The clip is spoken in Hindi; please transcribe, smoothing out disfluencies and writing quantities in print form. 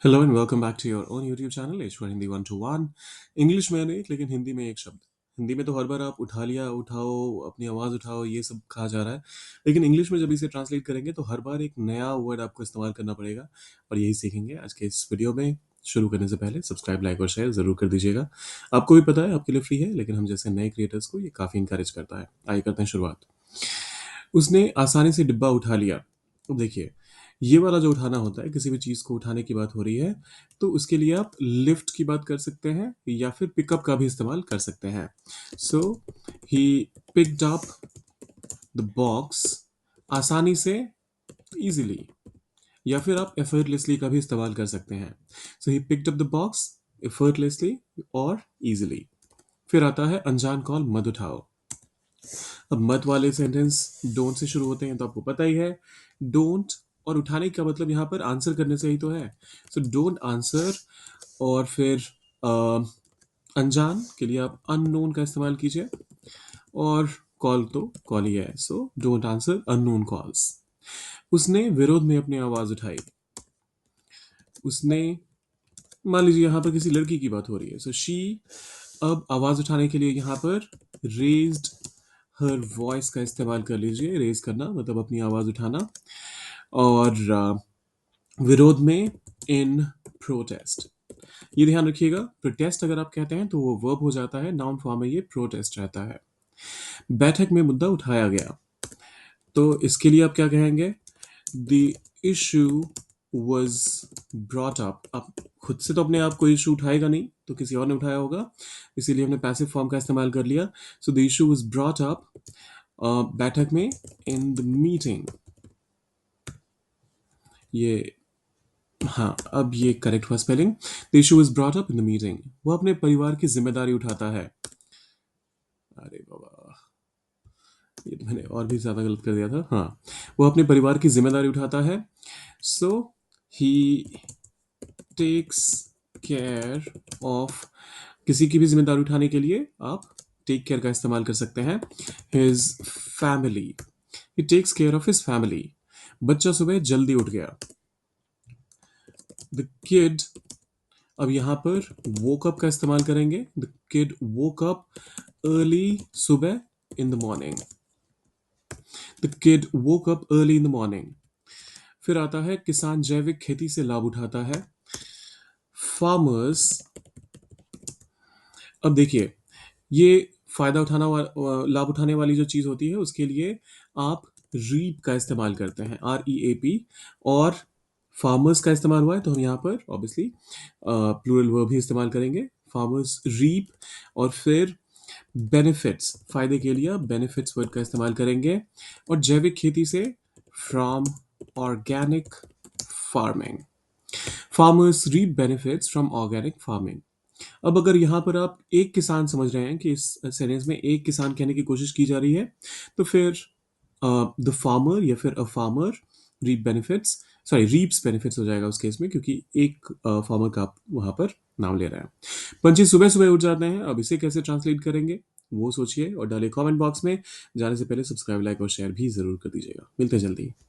Hello and welcome back to your own YouTube channel एश्वर हिंदी 1 to 1। इंग्लिश में नहीं, लेकिन हिंदी में एक शब्द। हिंदी में तो हर बार आप उठा लिया, उठाओ, अपनी आवाज़ उठाओ, ये सब कहा जा रहा है। लेकिन इंग्लिश में जब इसे ट्रांसलेट करेंगे तो हर बार एक नया वर्ड आपको इस्तेमाल करना पड़ेगा। और यही सीखेंगे आज के इस वीडियो में। शुरू करने से पहले सब्सक्राइब, लाइक और शेयर ज़रूर कर दीजिएगा। आपको भी पता है आपके लिए फ्री है, लेकिन हम जैसे नए क्रिएटर्स को ये काफ़ी इंकरेज करता है। आइए करते हैं शुरुआत। उसने आसानी से डिब्बा उठा लिया। तो देखिए, ये वाला जो उठाना होता है, किसी भी चीज़ को उठाने की बात हो रही है, तो उसके लिए आप लिफ्ट की बात कर सकते हैं या फिर पिकअप का भी इस्तेमाल कर सकते हैं। So he picked up the box आसानी से, इजीली, या फिर आप एफर्टलेसली का भी इस्तेमाल कर सकते हैं। So he picked up the box effortlessly और इजीली। फिर आता है अनजान कॉल मत उठाओ। अब मत वाले सेंटेंस डोंट से शुरू होते हैं, तो आपको पता ही है। डोंट और उठाने का मतलब यहाँ पर आंसर करने से ही तो है। So don't answer. और फिर अ, अनजान के लिए आप अननोन का इस्तेमाल कीजिए। और कॉल तो कॉल ही है, so don't answer unknown calls. उसने विरोध में अपनी आवाज उठाई। उसने, मान लीजिए यहाँ पर किसी लड़की की बात हो रही है, सो शी अब आवाज उठाने के लिए यहाँ पर रेज्ड हर वॉइस का इस्तेमाल कर लीजिए। रेज करना मतलब अपनी आवाज उठाना। और विरोध में इन प्रोटेस्ट। ये ध्यान रखिएगा, प्रोटेस्ट अगर आप कहते हैं तो वो वर्ब हो जाता है, नाउन फॉर्म में ये प्रोटेस्ट रहता है। बैठक में मुद्दा उठाया गया, तो इसके लिए आप क्या कहेंगे? The issue was brought up. आप खुद से तो अपने आप को इशू उठाएगा नहीं, तो किसी और ने उठाया होगा, इसीलिए हमने पैसिव फॉर्म का इस्तेमाल कर लिया। So the issue was brought up बैठक में, इन द मीटिंग। ये, हाँ, अब ये करेक्ट हुआ spelling. The issue is brought up in the meeting. वो अपने परिवार की जिम्मेदारी उठाता है। अरे बाबा, ये तो मैंने और भी ज्यादा गलत कर दिया था। हाँ, वो अपने परिवार की जिम्मेदारी उठाता है। सो ही टेक्स केयर ऑफ। किसी की भी जिम्मेदारी उठाने के लिए आप टेक केयर का इस्तेमाल कर सकते हैं। His family. He takes care of his family. बच्चा सुबह जल्दी उठ गया। द किड, अब यहां पर वोक अप का इस्तेमाल करेंगे। The kid woke up early, सुबह, in the morning. The kid woke up early in the morning. फिर आता है किसान जैविक खेती से लाभ उठाता है। फार्मर्स, अब देखिए, ये फायदा उठाना लाभ उठाने वाली जो चीज होती है, उसके लिए आप रीप का इस्तेमाल करते हैं, REAP। और फार्मर्स का इस्तेमाल हुआ है, तो हम यहाँ पर ऑब्वियसली प्लूरल वर्ब ही इस्तेमाल करेंगे। Farmers reap. और फिर बेनिफिट्स, फायदे के लिए आप बेनिफिट्स वर्ड का इस्तेमाल करेंगे। और जैविक खेती से, from organic farming. Farmers reap benefits from organic farming. अब अगर यहाँ पर आप एक किसान समझ रहे हैं कि इस सेंटेंस में एक किसान कहने की कोशिश की जा रही है, तो फिर द फार्मर या फिर a farmer reap benefits, sorry reaps benefits हो जाएगा उस केस में, क्योंकि एक फार्मर का आप वहां पर नाम ले रहे हैं। पंछी सुबह सुबह उठ जाते हैं, अब इसे कैसे ट्रांसलेट करेंगे वो सोचिए और डालिए कमेंट बॉक्स में। जाने से पहले सब्सक्राइब, लाइक और शेयर भी जरूर कर दीजिएगा। मिलते हैं जल्दी।